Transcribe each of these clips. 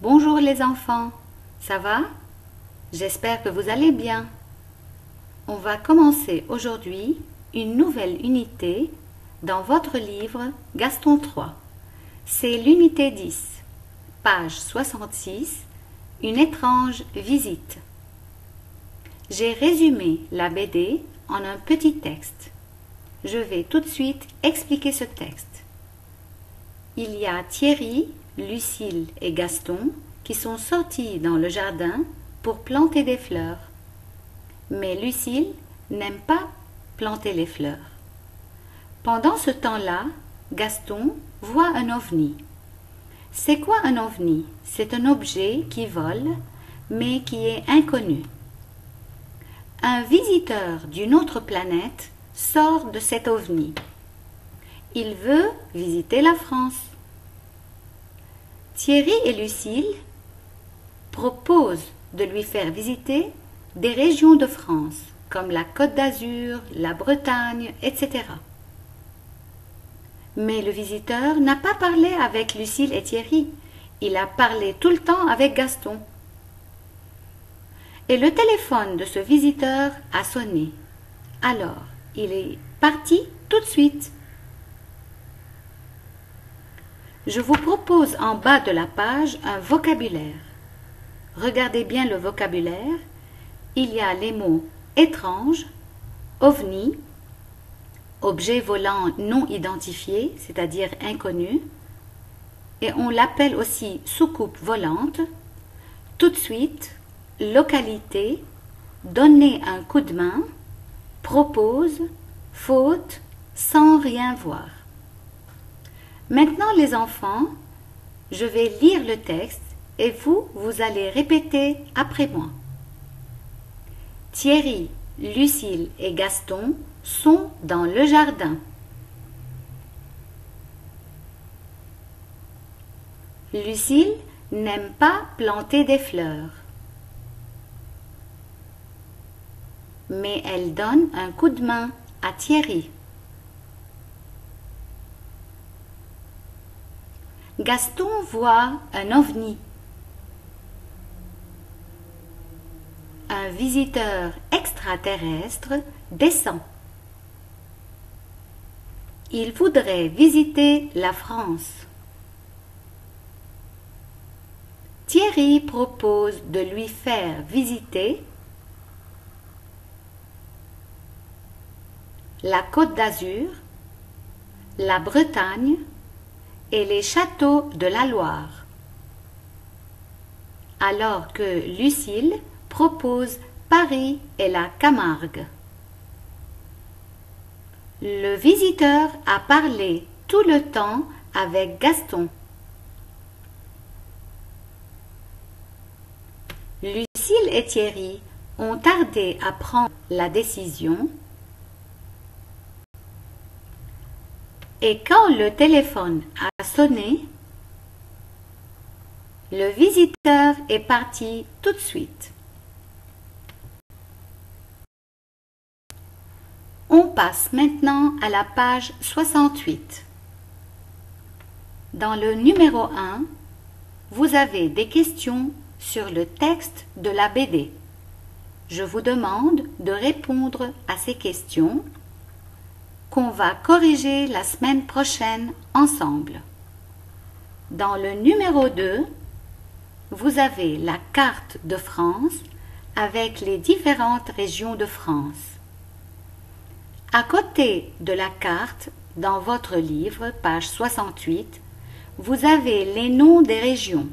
Bonjour les enfants, ça va? J'espère que vous allez bien. On va commencer aujourd'hui une nouvelle unité dans votre livre Gaston 3. C'est l'unité 10, page 66, une étrange visite. J'ai résumé la BD en un petit texte. Je vais tout de suite expliquer ce texte. Il y a Thierry, Lucille et Gaston qui sont sortis dans le jardin pour planter des fleurs. Mais Lucille n'aime pas planter les fleurs. Pendant ce temps-là, Gaston voit un ovni. C'est quoi un ovni? C'est un objet qui vole, mais qui est inconnu. Un visiteur d'une autre planète sort de cet ovni. Il veut visiter la France. Thierry et Lucille proposent de lui faire visiter des régions de France, comme la Côte d'Azur, la Bretagne, etc. Mais le visiteur n'a pas parlé avec Lucille et Thierry. Il a parlé tout le temps avec Gaston. Et le téléphone de ce visiteur a sonné. Alors, il est parti tout de suite. Je vous propose en bas de la page un vocabulaire. Regardez bien le vocabulaire. Il y a les mots étrange, ovni, objet volant non identifié, c'est-à-dire inconnu, et on l'appelle aussi soucoupe volante, tout de suite, localité, donner un coup de main, propose, faute, sans rien voir. Maintenant les enfants, je vais lire le texte et vous allez répéter après moi. Thierry, Lucille et Gaston sont dans le jardin. Lucille n'aime pas planter des fleurs, mais elle donne un coup de main à Thierry. Gaston voit un ovni. Un visiteur extraterrestre descend. Il voudrait visiter la France. Thierry propose de lui faire visiter la Côte d'Azur, la Bretagne et les châteaux de la Loire. Alors que Lucille propose Paris et la Camargue. Le visiteur a parlé tout le temps avec Gaston. Lucille et Thierry ont tardé à prendre la décision. Et quand le téléphone a sonné, le visiteur est parti tout de suite. On passe maintenant à la page 68. Dans le numéro 1, vous avez des questions sur le texte de la BD. Je vous demande de répondre à ces questions qu'on va corriger la semaine prochaine ensemble. Dans le numéro 2, vous avez la carte de France avec les différentes régions de France. À côté de la carte, dans votre livre, page 68, vous avez les noms des régions.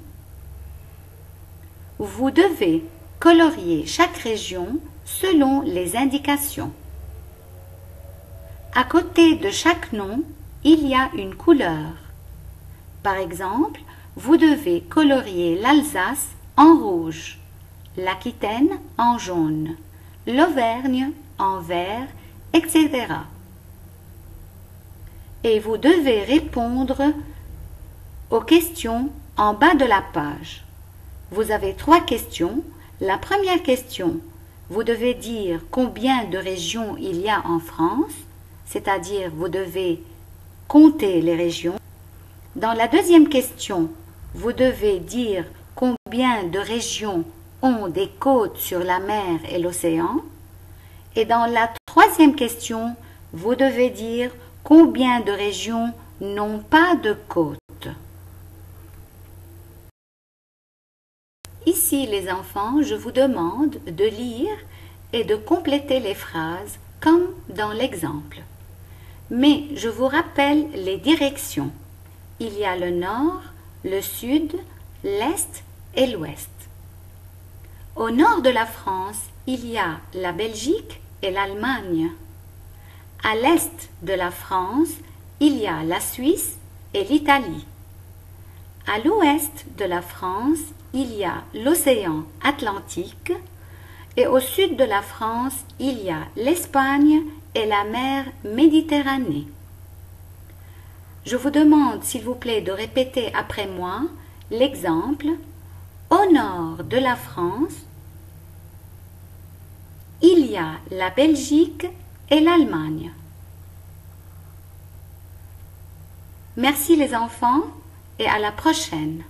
Vous devez colorier chaque région selon les indications. À côté de chaque nom, il y a une couleur. Par exemple, vous devez colorier l'Alsace en rouge, l'Aquitaine en jaune, l'Auvergne en vert, etc. Et vous devez répondre aux questions en bas de la page. Vous avez 3 questions. La première question, vous devez dire combien de régions il y a en France, c'est-à-dire vous devez compter les régions. Dans la deuxième question, vous devez dire combien de régions ont des côtes sur la mer et l'océan. Et dans la troisième question, vous devez dire combien de régions n'ont pas de côtes. Ici, les enfants, je vous demande de lire et de compléter les phrases comme dans l'exemple. Mais je vous rappelle les directions. Il y a le nord, le sud, l'est et l'ouest. Au nord de la France, il y a la Belgique et l'Allemagne. À l'est de la France, il y a la Suisse et l'Italie. À l'ouest de la France, il y a l'océan Atlantique et au sud de la France, il y a l'Espagne et la mer Méditerranée. Je vous demande, s'il vous plaît, de répéter après moi l'exemple. Au nord de la France, il y a la Belgique et l'Allemagne. Merci les enfants et à la prochaine.